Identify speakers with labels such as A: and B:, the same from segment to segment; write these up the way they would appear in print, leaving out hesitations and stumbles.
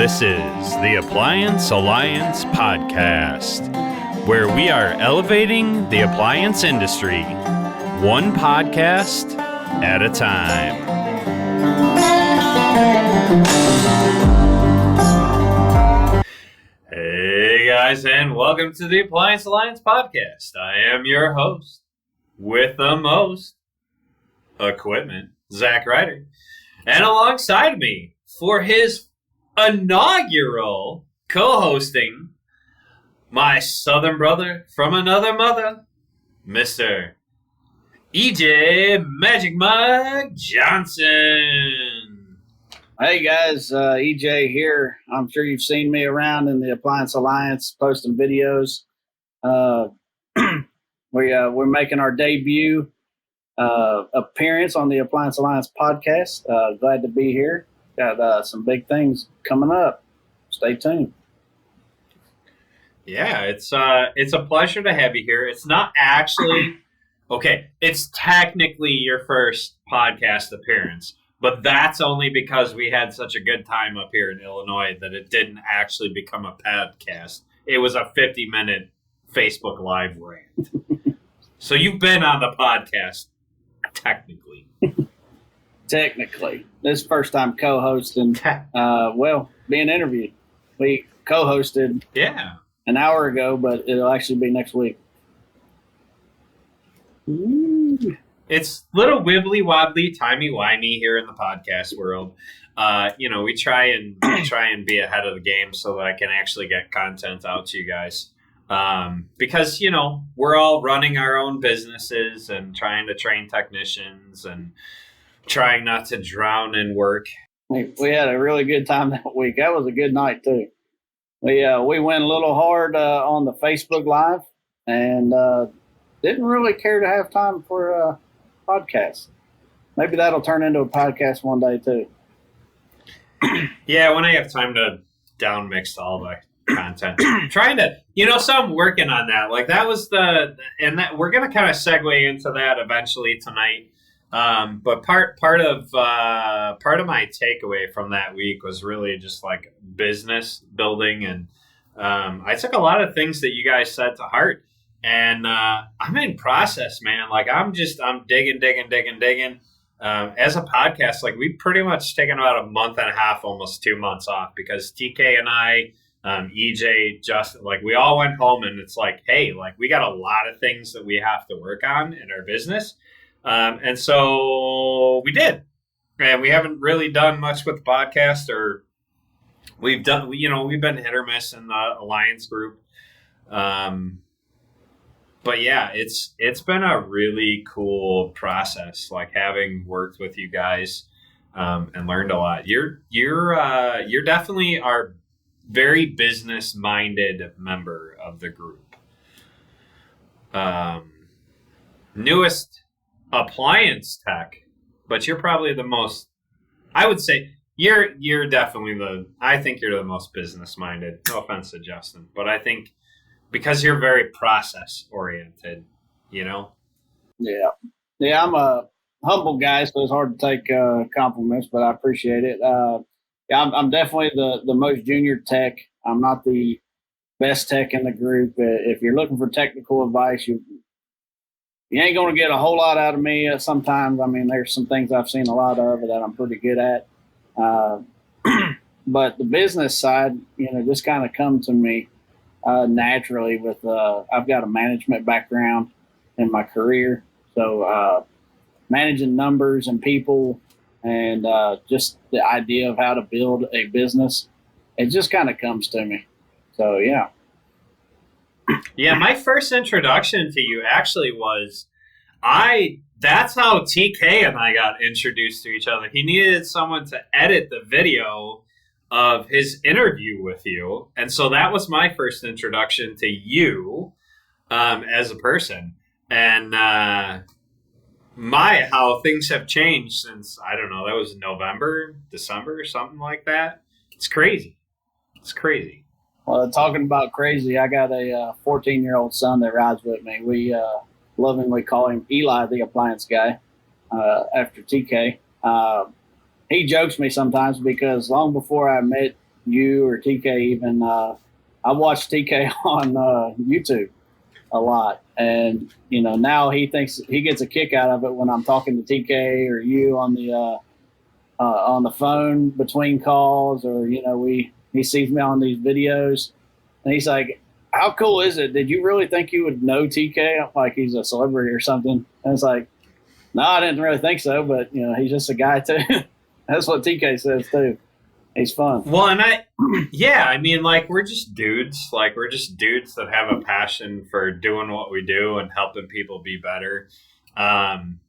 A: This is the Appliance Alliance podcast, where we are elevating the appliance industry, one podcast at a time. Hey guys, and welcome to the Appliance Alliance podcast. I am your host with the most equipment, Zach Ryder, and alongside me for his inaugural co-hosting, my southern brother from another mother, Mr. EJ Magic Mike Johnson.
B: Hey guys, EJ here. I'm sure you've seen me around in the Appliance Alliance posting videos. We're making our debut appearance on the Appliance Alliance podcast. Glad to be here. Got some big things coming up. Stay tuned.
A: Yeah, it's a pleasure to have you here. It's not actually okay. It's technically your first podcast appearance, but that's only because we had such a good time up here in Illinois that it didn't actually become a podcast. It was a 50-minute Facebook Live rant. So you've been on the podcast, technically.
B: Technically. This is first time co-hosting, being interviewed. We co-hosted an hour ago, but it'll actually be next week.
A: Ooh. It's a little wibbly wobbly, timey wimey here in the podcast world. We try and be ahead of the game so that I can actually get content out to you guys. Because we're all running our own businesses and trying to train technicians and trying not to drown in work.
B: We had a really good time that week. That was a good night too. We went a little hard on the Facebook Live and didn't really care to have time for a podcast. Maybe that'll turn into a podcast one day too.
A: Yeah, when I have time to down mix all the content. Trying to, so I'm working on that. Like that was that we're going to kind of segue into that eventually tonight. But part of my takeaway from that week was really just like business building. And, I took a lot of things that you guys said to heart, and, I'm in process, man. Like I'm digging. As a podcast, like we've pretty much taken about a month and a half, almost 2 months off because TK and I, EJ, Justin, like we all went home and it's like, hey, like we got a lot of things that we have to work on in our business. And so we did, and we haven't really done much with the podcast, or we've been hit or miss in the Alliance group. But yeah, it's been a really cool process, like having worked with you guys, and learned a lot. You're definitely our very business-minded member of the group. Newest appliance tech, but you're probably the most, I would say you're definitely I think you're the most business minded. No offense to Justin, but I think because you're very process oriented,
B: Yeah, I'm a humble guy, so it's hard to take compliments, but I appreciate it. I'm definitely the most junior tech. I'm not the best tech in the group. If you're looking for technical advice, you ain't going to get a whole lot out of me sometimes. I mean, there's some things I've seen a lot of that I'm pretty good at. But the business side, just kind of come to me naturally with I've got a management background in my career. So managing numbers and people and just the idea of how to build a business, it just kind of comes to me. So, yeah.
A: Yeah, my first introduction to you actually was that's how TK and I got introduced to each other. He needed someone to edit the video of his interview with you. And so that was my first introduction to you as a person. And how things have changed since, I don't know, that was November, December, something like that. It's crazy.
B: Well, talking about crazy, I got a 14-year-old son that rides with me. We lovingly call him Eli, the appliance guy, after TK. He jokes me sometimes because long before I met you or TK even, I watch TK on YouTube a lot, and now he thinks he gets a kick out of it when I'm talking to TK or you on the phone between calls, or he sees me on these videos, and he's like, "How cool is it? Did you really think you would know TK like he's a celebrity or something?" And it's like, "No, I didn't really think so, but he's just a guy too." That's what TK says too. He's fun.
A: Well, and I mean, like, we're just dudes. Like, we're just dudes that have a passion for doing what we do and helping people be better. And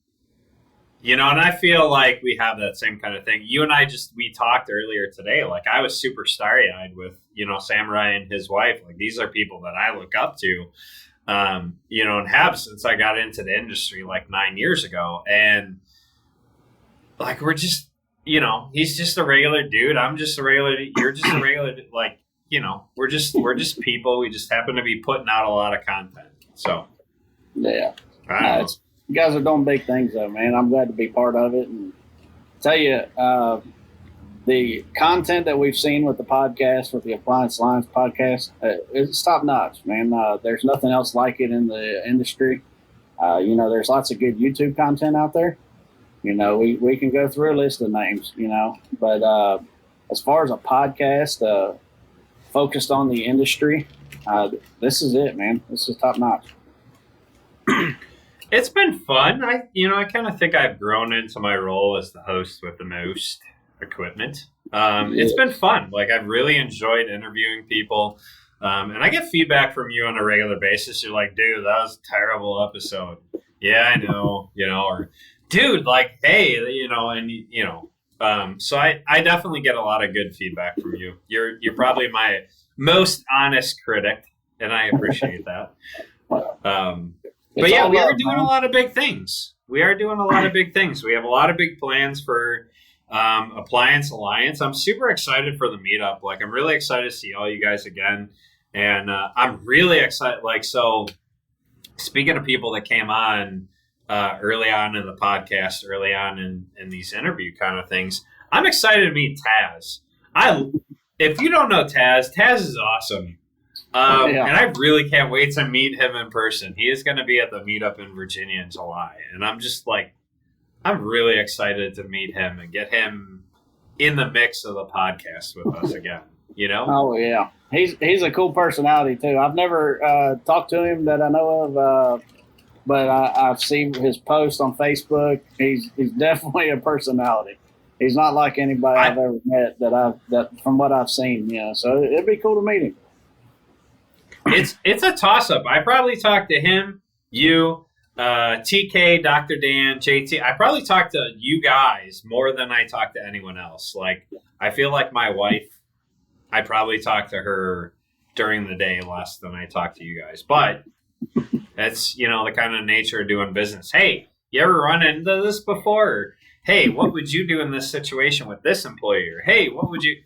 A: I feel like we have that same kind of thing. You and we talked earlier today. Like, I was super starry-eyed with, Samurai and his wife. Like, these are people that I look up to, and have since I got into the industry like 9 years ago. And, like, we're just, he's just a regular dude. I'm just a regular. You're just a regular. Like, we're just people. We just happen to be putting out a lot of content. So,
B: yeah,
A: I don't know.
B: You guys are doing big things, though, man. I'm glad to be part of it. And tell you, the content that we've seen with the podcast, with the Appliance Alliance podcast, it's top notch, man. There's nothing else like it in the industry. There's lots of good YouTube content out there. We can go through a list of names, but as far as a podcast focused on the industry, this is it, man. This is top notch.
A: It's been fun. I kind of think I've grown into my role as the host with the most equipment. It's been fun. Like, I've really enjoyed interviewing people. And I get feedback from you on a regular basis. You're like, dude, that was a terrible episode. Yeah, I know, or dude, like, hey, so I definitely get a lot of good feedback from you. You're probably my most honest critic, and I appreciate that. But yeah, we are doing a lot of big things. We have a lot of big plans for Appliance Alliance. I'm super excited for the meetup. Like, I'm really excited to see all you guys again. And I'm really excited. Like, so speaking of people that came on early on in the podcast, early on in these interview kind of things, I'm excited to meet Taz. If you don't know Taz is awesome. And I really can't wait to meet him in person. He is going to be at the meetup in Virginia in July. And I'm just like, I'm really excited to meet him and get him in the mix of the podcast with us again,
B: Oh, yeah. He's a cool personality, too. I've never talked to him that I know of, but I've seen his posts on Facebook. He's definitely a personality. He's not like anybody I've ever met that from what I've seen, So it'd be cool to meet him.
A: It's a toss-up. I probably talked to him, you, TK, Dr. Dan, JT. I probably talked to you guys more than I talked to anyone else. Like, I feel like my wife, I probably talked to her during the day less than I talked to you guys. But that's, the kind of nature of doing business. Hey, you ever run into this before? Or, hey, what would you do in this situation with this employee? Or, hey, what would you...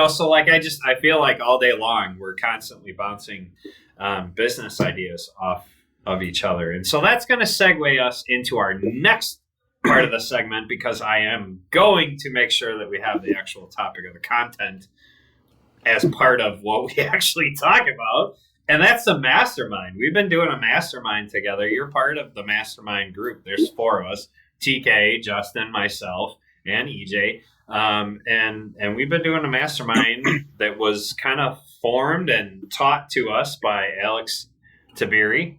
A: so like I feel like all day long we're constantly bouncing business ideas off of each other. And so that's going to segue us into our next part of the segment, because I am going to make sure that we have the actual topic of the content as part of what we actually talk about. And that's the mastermind. We've been doing a mastermind together. You're part of the mastermind group. There's 4 of us, TK, Justin, myself, and EJ. And we've been doing a mastermind that was kind of formed and taught to us by Alex Tabiri.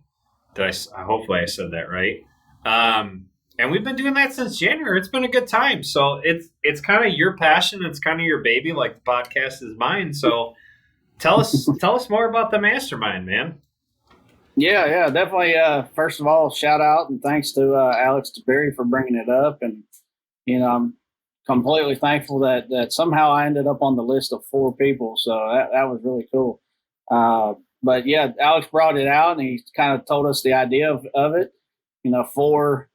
A: Hopefully I said that right. And we've been doing that since January. It's been a good time. So it's kind of your passion. It's kind of your baby. Like, the podcast is mine. So tell us more about the mastermind, man.
B: Yeah, definitely. First of all, shout out and thanks to Alex Tabiri for bringing it up. And I'm completely thankful that somehow I ended up on the list of 4 people. So that was really cool. But yeah, Alex brought it out and he kind of told us the idea of it. 4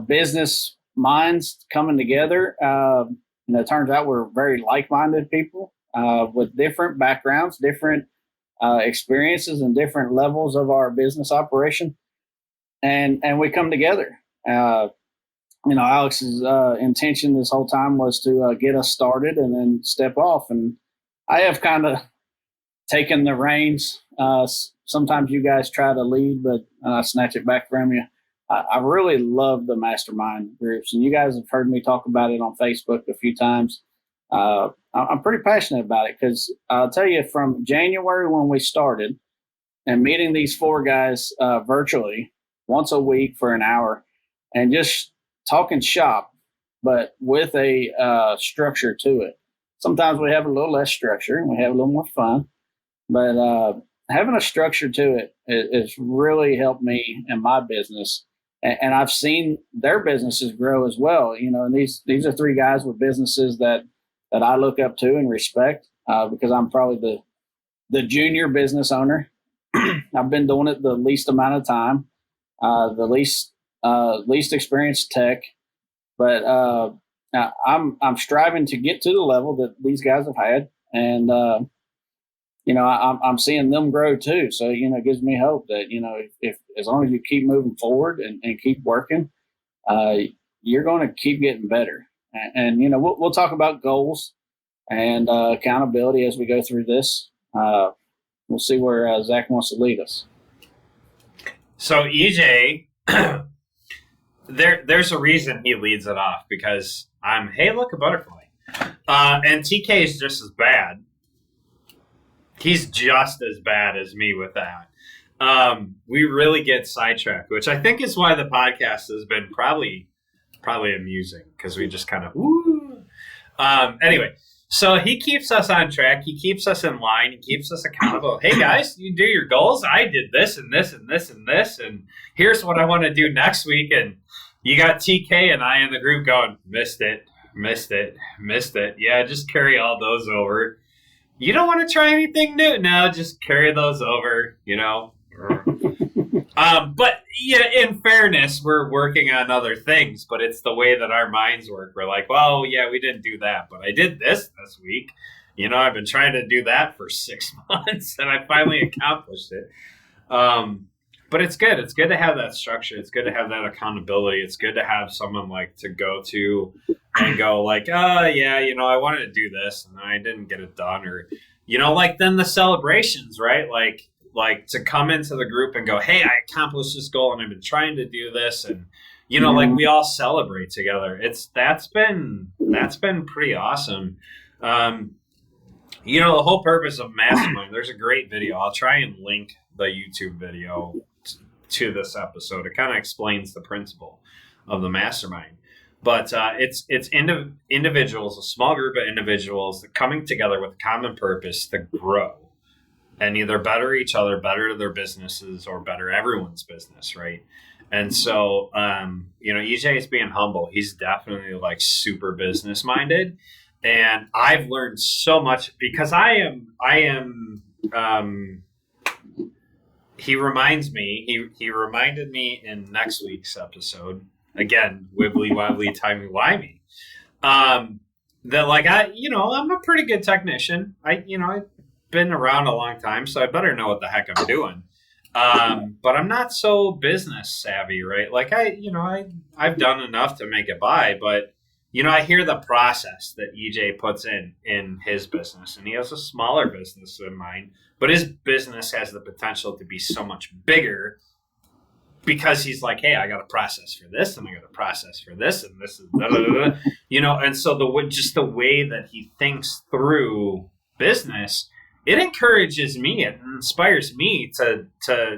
B: business minds coming together. It turns out we're very like-minded people with different backgrounds, different experiences, and different levels of our business operation. And we come together. Alex's intention this whole time was to get us started and then step off. And I have kind of taken the reins. Sometimes you guys try to lead, but I snatch it back from you. I really love the mastermind groups, and you guys have heard me talk about it on Facebook a few times. I'm pretty passionate about it because I'll tell you, from January when we started and meeting these 4 guys virtually once a week for an hour and just talking shop, but with a structure to it. Sometimes we have a little less structure and we have a little more fun, but having a structure to it has really helped me in my business. And I've seen their businesses grow as well. You know, and these are 3 guys with businesses that I look up to and respect because I'm probably the junior business owner. I've been doing it the least amount of time, the least experienced tech, but I'm striving to get to the level that these guys have had, and you know, I'm seeing them grow too. So, you know, it gives me hope that, you know, if as long as you keep moving forward and keep working, you're going to keep getting better. And you know, we'll talk about goals and accountability as we go through this. We'll see where Zach wants to lead us.
A: So EJ, there's a reason he leads it off, because hey, look, a butterfly. And TK is just as bad. He's just as bad as me with that. We really get sidetracked, which I think is why the podcast has been probably amusing, because we just kind of woo. Anyway, so he keeps us on track. He keeps us in line. He keeps us accountable. Hey guys, you do your goals. I did this and this and this and this, and here's what I want to do next week. And you got TK and I in the group going, missed it. Yeah, just carry all those over. You don't want to try anything new? No, just carry those over, you know. But yeah, in fairness, we're working on other things, but it's the way that our minds work. We're like, well, yeah, we didn't do that, but I did this week. You know, I've been trying to do that for 6 months, and I finally accomplished it. But it's good. It's good to have that structure. It's good to have that accountability. It's good to have someone like to go to and go like, yeah, you know, I wanted to do this and I didn't get it done. Or, you know, like then the celebrations, right? Like to come into the group and go, hey, I accomplished this goal and I've been trying to do this. And, you know, like we all celebrate together. That's been pretty awesome. You know, the whole purpose of Mastermind, there's a great video. I'll try and link the YouTube video to this episode. It kind of explains the principle of the Mastermind. But it's individuals, a small group of individuals coming together with a common purpose to grow and either better each other, better their businesses, or better everyone's business, right? And so, you know, EJ is being humble. He's definitely like super business minded. And I've learned so much because he reminds me, he reminded me in next week's episode, again, wibbly wobbly, timey wimey, that like I'm a pretty good technician. I've been around a long time, so I better know what the heck I'm doing. But I'm not so business savvy, right? Like I've done enough to make it by, but you know, I hear the process that EJ puts in his business, and he has a smaller business than mine, but his business has the potential to be so much bigger because he's like, hey, I got a process for this, and I got a process for this, and this is blah, blah, blah, blah. You know, and so the way that he thinks through business, it encourages me, it inspires me to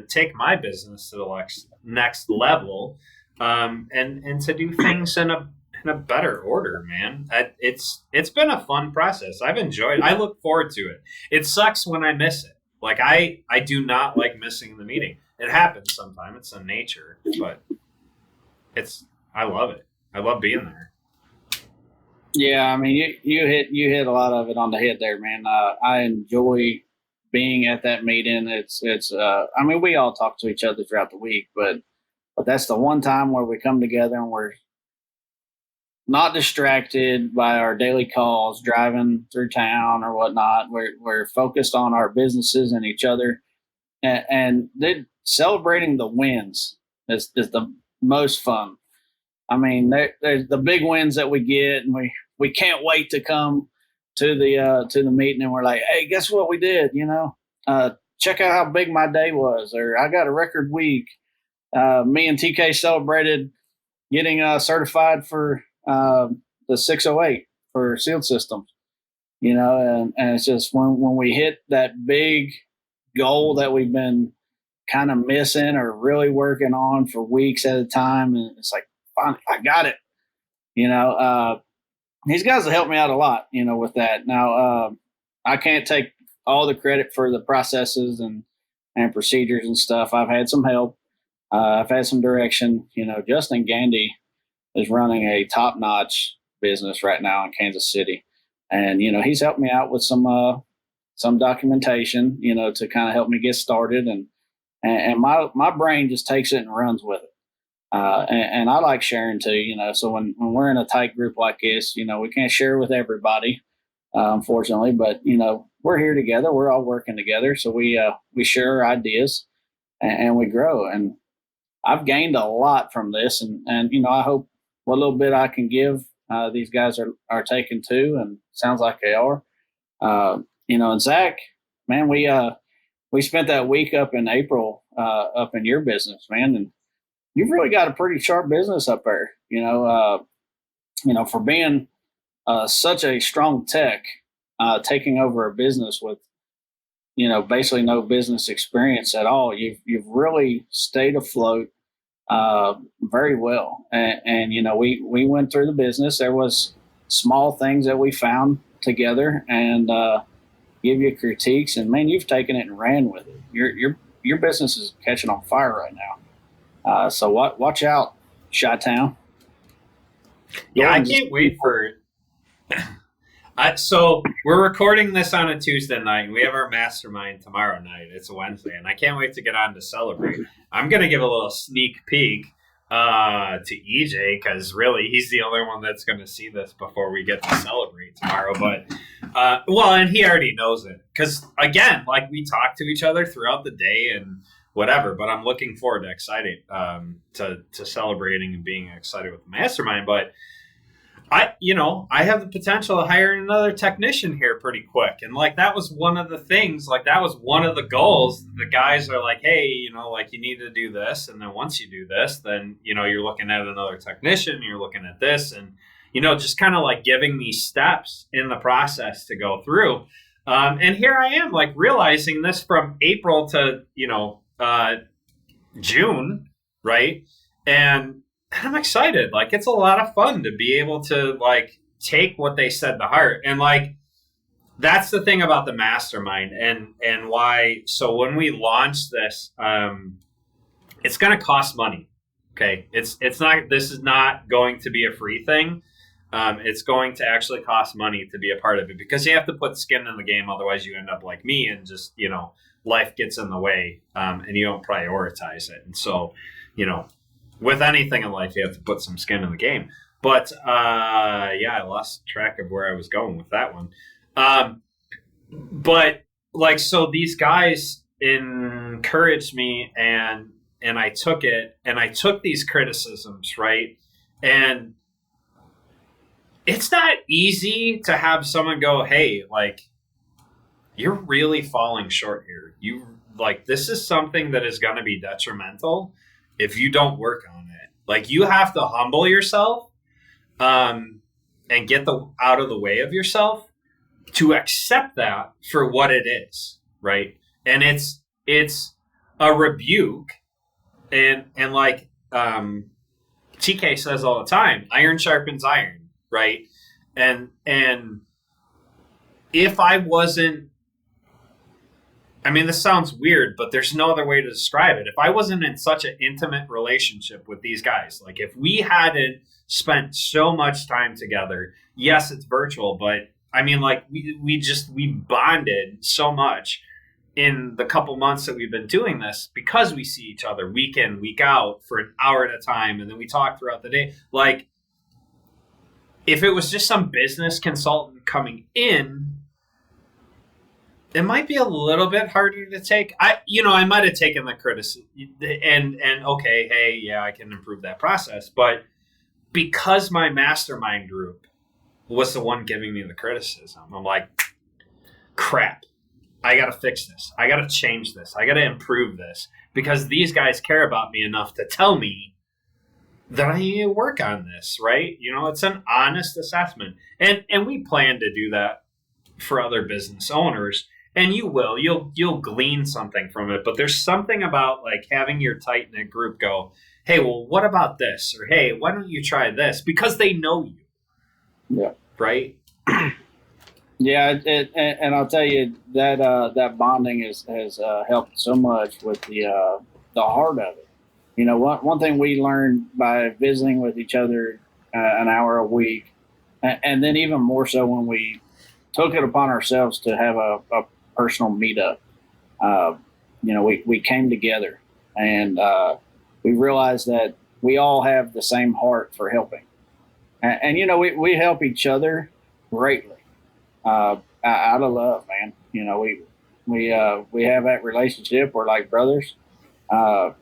A: take my business to the next level, and to do things in a better order, man. It's been a fun process. I've enjoyed it. I look forward to it. It sucks when I miss it. Like I do not like missing the meeting. It happens sometimes. It's in nature, but I love it. I love being there.
B: Yeah, I mean, you hit a lot of it on the head there, man. I enjoy being at that meeting. It's I mean, we all talk to each other throughout the week, but that's the one time where we come together and we're not distracted by our daily calls, driving through town or whatnot. We're focused on our businesses and each other, and celebrating the wins is the most fun. I mean, there's the big wins that we get, and we can't wait to come to the meeting, and we're like, hey, guess what we did? Check out how big my day was, or I got a record week. Me and TK celebrated getting certified for the 608 for sealed systems. And it's just when we hit that big goal that we've been kind of missing or really working on for weeks at a time, and it's like, finally, I got it. These guys have helped me out a lot, with that. Now, I can't take all the credit for the processes and procedures and stuff. I've had some help. I've had some direction. Justin Gandy is running a top-notch business right now in Kansas City. And, he's helped me out with some documentation, to kind of help me get started. And my brain just takes it and runs with it. And I like sharing too, so when we're in a tight group like this, we can't share with everybody, unfortunately, but, we're here together. We're all working together. So we share our ideas and we grow. And I've gained a lot from this. And I hope what little bit I can give, these guys are taking too. And sounds like they are. And Zach, man, we spent that week up in April, up in your business, man. And you've really got a pretty sharp business up there, for being such a strong tech, taking over a business with, basically no business experience at all. You've really stayed afloat very well. And we went through the business. There was small things that we found together and give you critiques. And, man, you've taken it and ran with it. Your business is catching on fire right now. So watch out, Chi-Town.
A: Yeah, I can't wait for it. So we're recording this on a Tuesday night. We have our mastermind tomorrow night. It's a Wednesday, and I can't wait to get on to celebrate. I'm going to give a little sneak peek to EJ because really he's the only one that's going to see this before we get to celebrate tomorrow. But and he already knows it because again, like we talk to each other throughout the day and whatever. But I'm looking forward to celebrating and being excited with the mastermind. But I have the potential of hiring another technician here pretty quick. And like, that was one of the things, like that was one of the goals. The guys are like, hey, you need to do this. And then once you do this, then, you're looking at another technician, you're looking at this and, just kind of like giving me steps in the process to go through. And here I am like realizing this from April to, June. Right. And I'm excited. Like, it's a lot of fun to be able to like take what they said to heart. And like, that's the thing about the mastermind and why. So when we launch this, it's going to cost money. Okay. This is not going to be a free thing. It's going to actually cost money to be a part of it because you have to put skin in the game. Otherwise you end up like me and just, life gets in the way, and you don't prioritize it. And so, with anything in life, you have to put some skin in the game. But, I lost track of where I was going with that one. But, like, so these guys encouraged me, and I took it, and I took these criticisms, right? And it's not easy to have someone go, hey, like, you're really falling short here. This is something that is going to be detrimental if you don't work on it. Like, you have to humble yourself and get out of the way of yourself to accept that for what it is, right? And it's a rebuke, and like TK says all the time, iron sharpens iron, right? And if I wasn't, I mean, this sounds weird, but there's no other way to describe it. If I wasn't in such an intimate relationship with these guys, like if we hadn't spent so much time together, yes, it's virtual, but I mean, like we bonded so much in the couple months that we've been doing this because we see each other week in, week out for an hour at a time. And then we talk throughout the day. Like, if it was just some business consultant coming in, it might be a little bit harder to take. I might have taken the criticism and okay, hey, yeah, I can improve that process. But because my mastermind group what's the one giving me the criticism? I'm like, crap. I got to fix this. I got to change this. I got to improve this because these guys care about me enough to tell me that I need to work on this, right? You know, it's an honest assessment. And we plan to do that for other business owners. And you'll glean something from it. But there's something about like having your tight knit group go, hey, well, what about this? Or hey, why don't you try this? Because they know you.
B: Yeah.
A: Right?
B: Yeah, and I'll tell you that that bonding has helped so much with the heart of it. You know, one thing we learned by visiting with each other an hour a week, and then even more so when we took it upon ourselves to have a personal meetup. You know, we came together and we realized that we all have the same heart for helping, and you know, we help each other greatly. Out of love, man. You know, we have that relationship. We're like brothers. You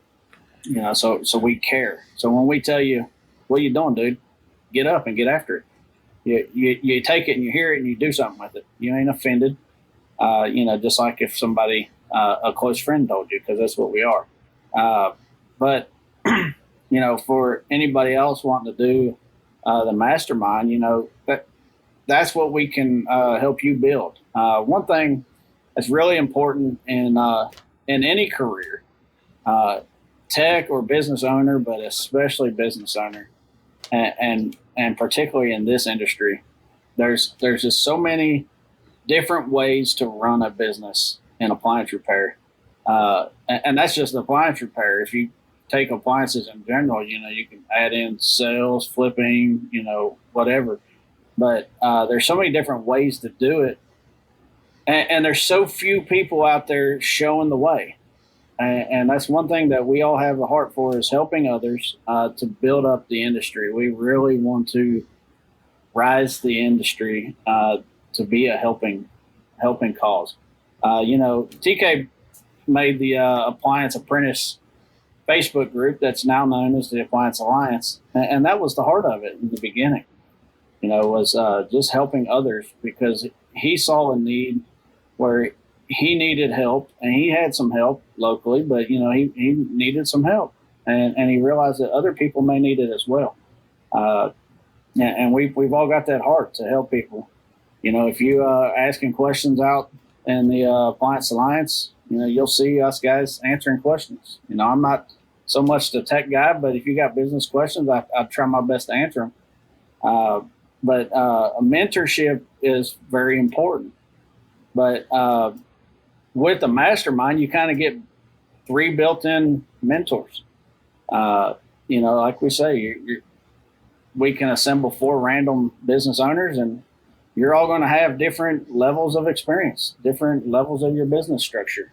B: know, so we care. So when we tell you, what you doing, dude? Get up and get after it. You take it and you hear it and you do something with it. You ain't offended. You know, just like if somebody, a close friend told you, because that's what we are. But, you know, for anybody else wanting to do the mastermind, you know, that's what we can help you build. One thing that's really important in any career, tech or business owner, but especially business owner, and particularly in this industry, there's just so many different ways to run a business in appliance repair, and that's just appliance repair. If you take appliances in general, you know, you can add in sales, flipping, you know, whatever. But there's so many different ways to do it, and there's so few people out there showing the way. And that's one thing that we all have a heart for, is helping others to build up the industry. We really want to rise the industry to be a helping cause. You know, TK made the Appliance Apprentice Facebook group that's now known as the Appliance Alliance, and that was the heart of it in the beginning. You know, was just helping others because he saw a need where he needed help, and he had some help locally, but, you know, he needed some help, and he realized that other people may need it as well. And we've all got that heart to help people. You know, if you asking questions out in the Appliance Alliance, you know, you'll see us guys answering questions. You know, I'm not so much the tech guy, but if you got business questions, I try my best to answer them. But a mentorship is very important. But with the mastermind, you kind of get 3 built-in mentors. You know, like we say, we can assemble 4 random business owners, and you're all going to have different levels of experience, different levels of your business structure,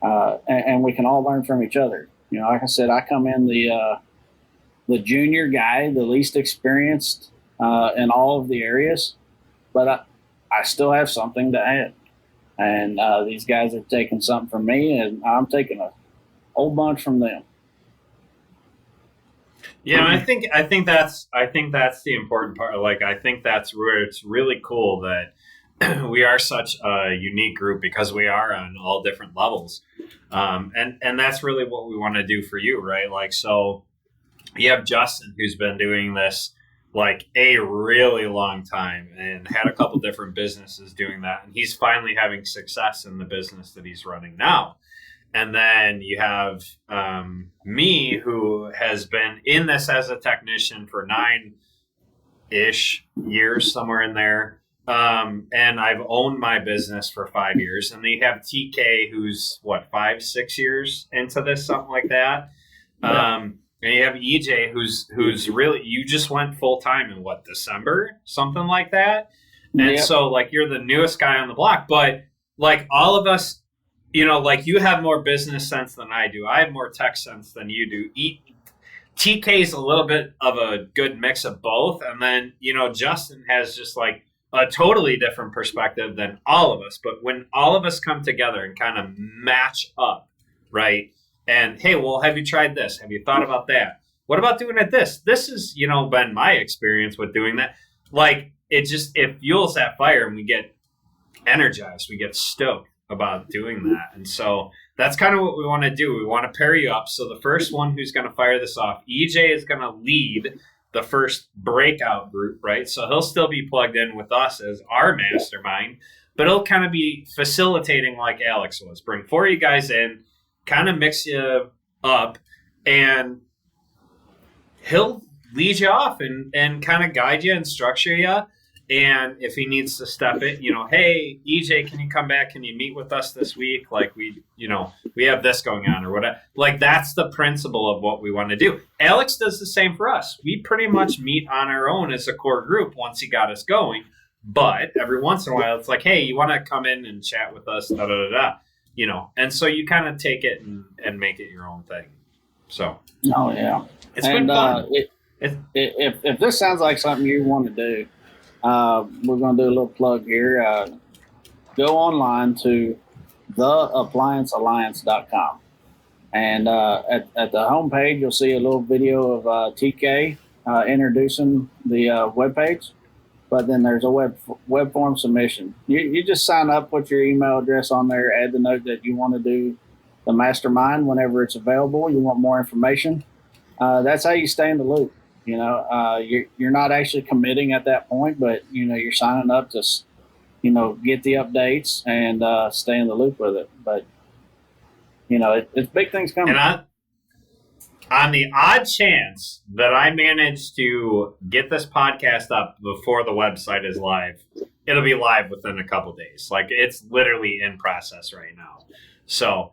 B: and we can all learn from each other. You know, like I said, I come in the junior guy, the least experienced in all of the areas, but I still have something to add. And these guys are taking something from me, and I'm taking a whole bunch from them.
A: Yeah, I think that's the important part. Like, I think that's where it's really cool that we are such a unique group because we are on all different levels, and that's really what we want to do for you, right? Like, so you have Justin, who's been doing this like a really long time and had a couple different businesses doing that, and he's finally having success in the business that he's running now. And then you have me, who has been in this as a technician for 9-ish years, somewhere in there. And I've owned my business for 5 years. And then you have TK, who's, 5-6 years into this, something like that.
B: Yeah.
A: And you have EJ, who's really, you just went full time in December, something like that. And so, like, you're the newest guy on the block. But, like, all of us, you know, like, you have more business sense than I do. I have more tech sense than you do. TK's a little bit of a good mix of both. And then, you know, Justin has just like a totally different perspective than all of us. But when all of us come together and kind of match up, right? And, hey, well, have you tried this? Have you thought about that? What about doing it this? This has, you know, been my experience with doing that. Like, it fuels that fire, and we get energized, we get stoked about doing that. And so that's kind of what we want to do. We want to pair you up. So the first one who's going to fire this off, EJ is going to lead the first breakout group, right? So he'll still be plugged in with us as our mastermind, but he'll kind of be facilitating like Alex was. Bring 4 of you guys in, kind of mix you up, and he'll lead you off and kind of guide you and structure you. And if he needs to step it, hey, EJ, can you come back? Can you meet with us this week? Like we have this going on or whatever. Like that's the principle of what we want to do. Alex does the same for us. We pretty much meet on our own as a core group once he got us going. But every once in a while, it's like, hey, you want to come in and chat with us, and so you kind of take it and make it your own thing. So,
B: oh yeah,
A: it's been fun.
B: If this sounds like something you want to do, we're going to do a little plug here. Go online to theappliancealliance.com. And at the homepage, you'll see a little video of TK introducing the webpage. But then there's a web form submission. You just sign up, put your email address on there, add the note that you want to do the mastermind whenever it's available. You want more information. That's how you stay in the loop. You're not actually committing at that point, but you're signing up to get the updates and stay in the loop with it. But it's big things coming.
A: And on the odd chance that I manage to get this podcast up before the website is live, it'll be live within a couple days. Like it's literally in process right now. So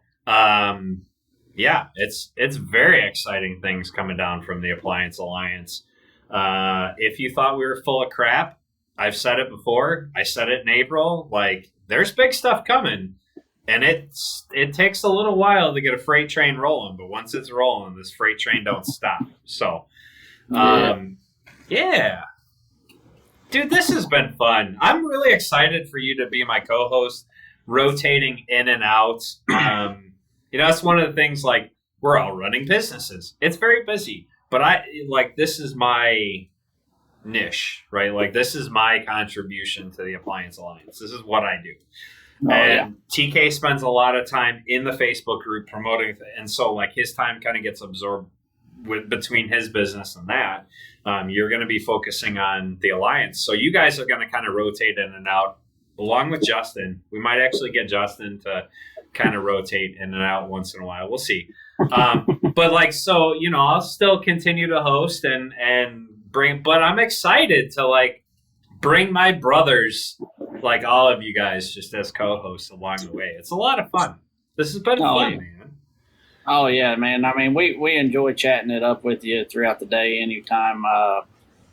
A: yeah, it's very exciting things coming down from the Appliance Alliance. If you thought we were full of crap, I've said it before. I said it in April. Like, there's big stuff coming, and it takes a little while to get a freight train rolling. But once it's rolling, this freight train don't stop. So, yeah. Dude, this has been fun. I'm really excited for you to be my co-host, rotating in and out. That's one of the things, like, we're all running businesses. It's very busy, but this is my niche, right? Like, this is my contribution to the Appliance Alliance. This is what I do. TK spends a lot of time in the Facebook group promoting, and so, like, his time kind of gets absorbed between his business and that. You're going to be focusing on the Alliance. So you guys are going to kind of rotate in and out along with Justin. We might actually get Justin to kind of rotate in and out once in a while. We'll see. But I'll still continue to host and bring, but I'm excited to bring my brothers, like all of you guys, just as co-hosts along the way. It's a lot of fun. This has been fun, man.
B: Oh yeah, man. I mean, we enjoy chatting it up with you throughout the day, anytime.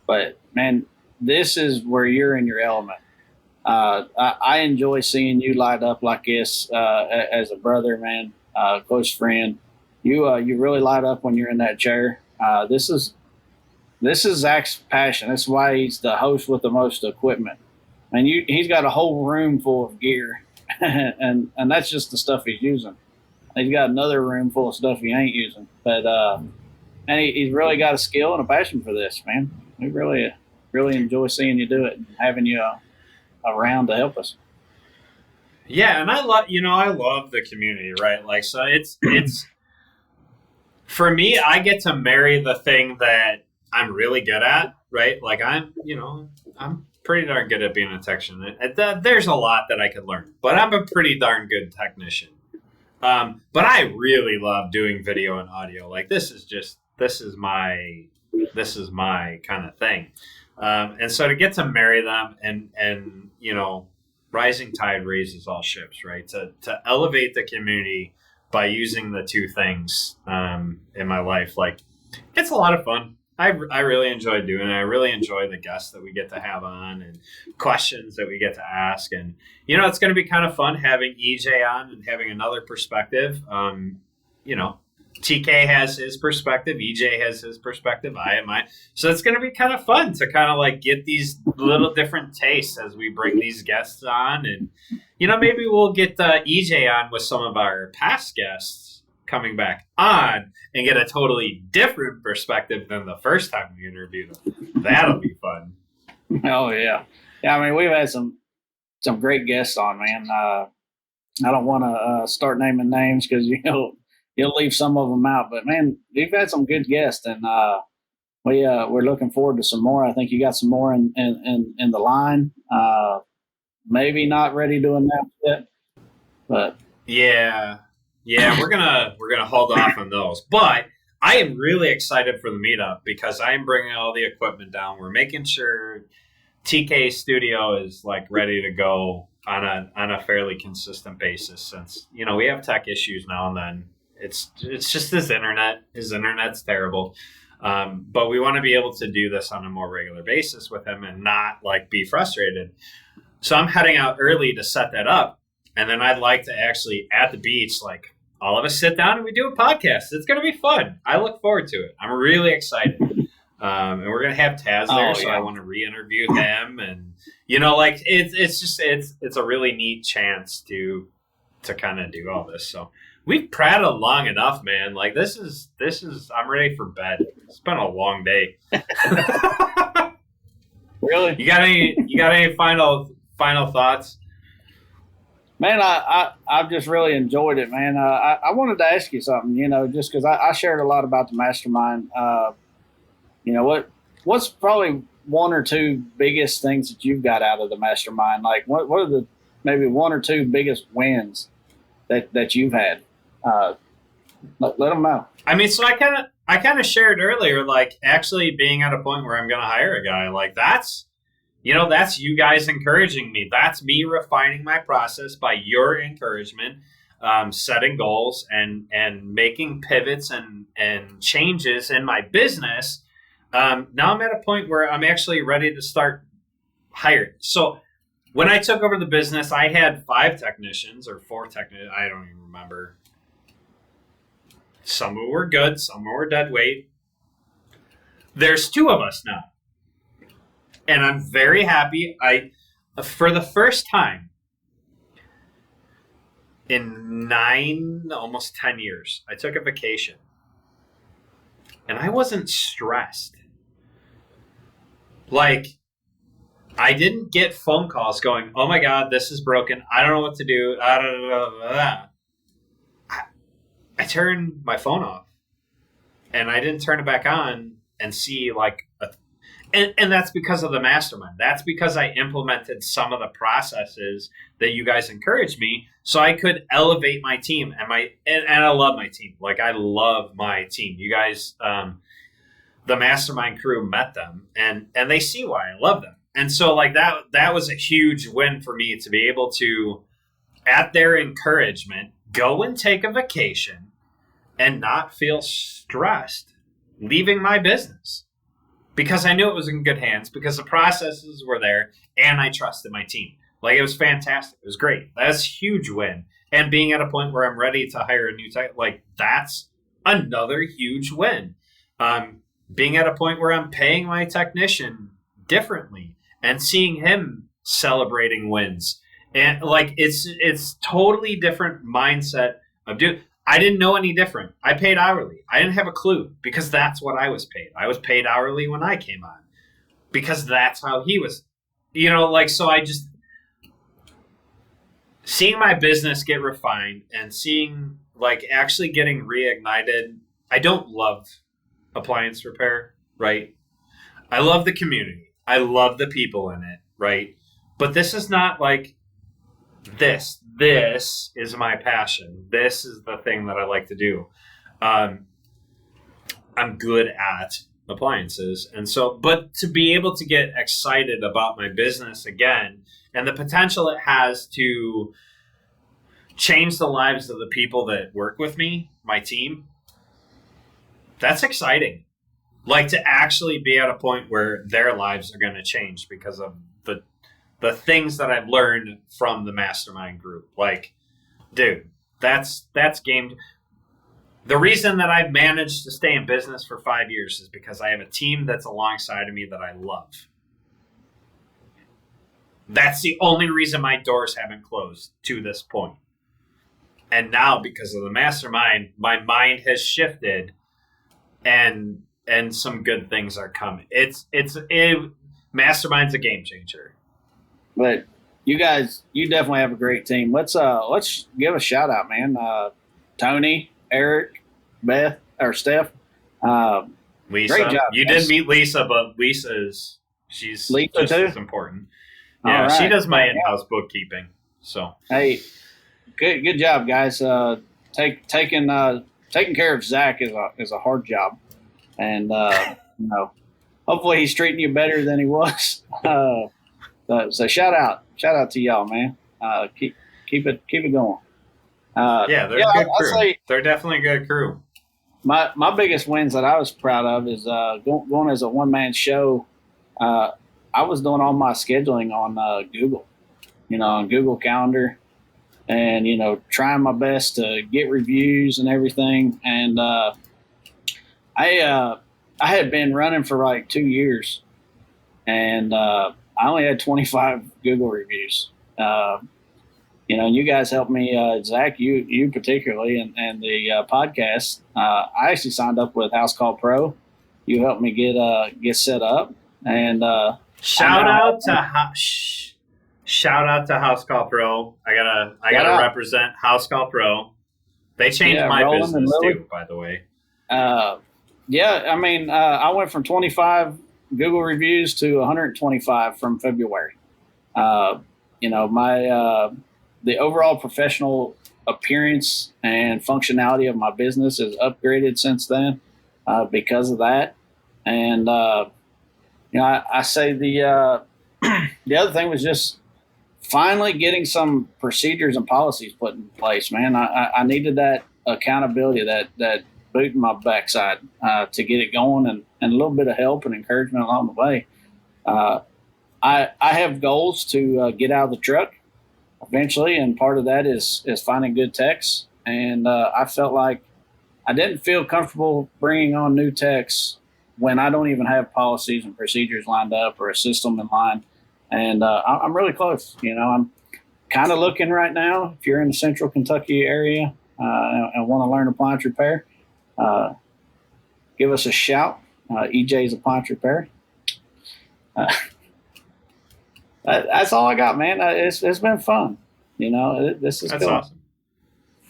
B: But man, this is where you're in your element. I enjoy seeing you light up like this as a brother, man, close friend. You really light up when you're in that chair. This is Zach's passion. That's why he's the host with the most equipment. And he's got a whole room full of gear, and that's just the stuff he's using. He's got another room full of stuff he ain't using. But and he's really got a skill and a passion for this, man. We really enjoy seeing you do it and having you around to help us.
A: Yeah, and I love the community, right? Like, so it's for me, I get to marry the thing that I'm really good at, right? Like I'm pretty darn good at being a technician. There's a lot that I could learn, but I'm a pretty darn good technician. But I really love doing video and audio. Like this is my kind of thing. And so to get to marry them and rising tide raises all ships, right? To elevate the community by using the two things in my life, like it's a lot of fun. I really enjoy doing it. I really enjoy the guests that we get to have on and questions that we get to ask. And, it's going to be kind of fun having EJ on and having another perspective. TK has his perspective. EJ has his perspective. I have mine. So it's going to be kind of fun to kind of get these little different tastes as we bring these guests on. And, maybe we'll get EJ on with some of our past guests coming back on and get a totally different perspective than the first time we interviewed them. That'll be fun.
B: Oh yeah, yeah. I mean, we've had some great guests on, man. I don't want to start naming names because you'll leave some of them out. But man, we've had some good guests, and we're looking forward to some more. I think you got some more in the line. Maybe not ready to announce yet, but
A: Yeah, yeah, we're gonna hold off on those. But I am really excited for the meetup because I am bringing all the equipment down. We're making sure TK Studio is like ready to go on a fairly consistent basis. Since we have tech issues now and then. It's just his internet. His internet's terrible. But we want to be able to do this on a more regular basis with him and not like be frustrated. So I'm heading out early to set that up. And then I'd like to actually at the beach, like all of us sit down and we do a podcast. It's going to be fun. I look forward to it. I'm really excited. And we're going to have Taz there. So I want to re-interview him. And, like it's a really neat chance to kind of do all this. So we've prattled long enough, man. Like this is, I'm ready for bed. It's been a long day.
B: really,
A: You got any final thoughts?
B: man, I've just really enjoyed it, man. I wanted to ask you something, just because I shared a lot about the mastermind. What's probably one or two biggest things that you've got out of the mastermind? Like, what are the maybe one or two biggest wins that you've had? Let them know.
A: I mean, so I kind of shared earlier, like actually being at a point where I'm going to hire a guy. Like that's you guys encouraging me. That's me refining my process by your encouragement, setting goals and making pivots and changes in my business. Now I'm at a point where I'm actually ready to start hiring. So when I took over the business, I had 5 technicians or 4 technicians. I don't even remember. Some were good, some were dead weight. There's 2 of us now. And I'm very happy. For the first time in 9, almost 10 years, I took a vacation. And I wasn't stressed. Like, I didn't get phone calls going, oh my God, this is broken. I don't know what to do. I turned my phone off. And I didn't turn it back on and see like and that's because of the mastermind. That's because I implemented some of the processes that you guys encouraged me so I could elevate my team and I love my team. Like I love my team. You guys, the mastermind crew met them and they see why I love them. And so like that was a huge win for me to be able to, at their encouragement, go and take a vacation and not feel stressed leaving my business. Because I knew it was in good hands, because the processes were there, and I trusted my team. Like, it was fantastic. It was great. That's a huge win. And being at a point where I'm ready to hire a new tech, like, that's another huge win. Being at a point where I'm paying my technician differently and seeing him celebrating wins. And, like, it's totally different mindset of doing. I didn't know any different. I paid hourly. I didn't have a clue because that's what I was paid. I was paid hourly when I came on because that's how he was. So I just seeing my business get refined and seeing like actually getting reignited. I don't love appliance repair, right? I love the community. I love the people in it, right? But this is not like this is my passion. This is the thing that I like to do. I'm good at appliances. And so, but to be able to get excited about my business again and the potential it has to change the lives of the people that work with me, my team, that's exciting. Like to actually be at a point where their lives are going to change because of the things that I've learned from the mastermind group. Like, dude, that's game. The reason that I've managed to stay in business for 5 years is because I have a team that's alongside of me that I love. That's the only reason my doors haven't closed to this point. And now, because of the mastermind, my mind has shifted and some good things are coming. Mastermind's a game changer.
B: But you guys, you definitely have a great team. Let's give a shout out, man. Tony, Eric, Beth, or Steph.
A: Lisa,
B: great job.
A: You didn't meet Lisa, but she's
B: Lisa
A: just
B: too?
A: as important. Yeah,
B: All
A: she
B: right.
A: does my in-house bookkeeping. So
B: Hey, good job, guys. Taking care of Zach is a hard job, and hopefully he's treating you better than he was. So shout out to y'all, man. Keep it going.
A: yeah, they're a good crew.
B: Say,
A: they're definitely a good crew.
B: My biggest wins that I was proud of is going as a one-man show. I was doing all my scheduling on Google, on Google Calendar, and trying my best to get reviews and everything. And I had been running for like 2 years, and I only had 25 Google reviews. You guys helped me, Zach, you particularly, and the podcast. I actually signed up with House Call Pro. You helped me get set up, and
A: shout out to House Call Pro. I gotta represent House Call Pro. They changed my business too, by the way.
B: I went from 25 Google reviews to 125 from February. The overall professional appearance and functionality of my business is upgraded since then because of that. And, I say the other thing was just finally getting some procedures and policies put in place, man. I needed that accountability, that boot in my backside to get it going, and a little bit of help and encouragement along the way. I have goals to get out of the truck eventually, and part of that is finding good techs. And I felt like I didn't feel comfortable bringing on new techs when I don't even have policies and procedures lined up or a system in line. And I'm really close. I'm kind of looking right now. If you're in the Central Kentucky area and want to learn appliance repair, give us a shout. EJ's Appliance Repair. That's all I got, man. It's been fun. This is
A: That's
B: cool.
A: awesome.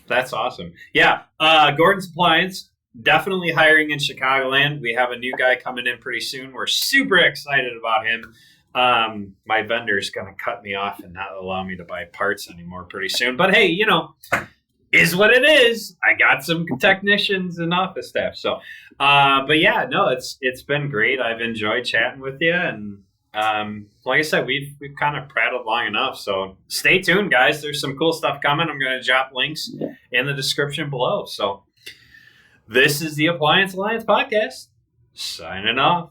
A: That's awesome. Yeah, Gordon's Appliance, definitely hiring in Chicagoland. We have a new guy coming in pretty soon. We're super excited about him. My vendor's going to cut me off and not allow me to buy parts anymore pretty soon. But hey, is what it is. I got some technicians and office staff. So, but yeah, no, it's been great. I've enjoyed chatting with you, and like I said, we've kind of prattled long enough. So stay tuned, guys. There's some cool stuff coming. I'm going to drop links in the description below. So this is the Appliance Alliance podcast. Signing off.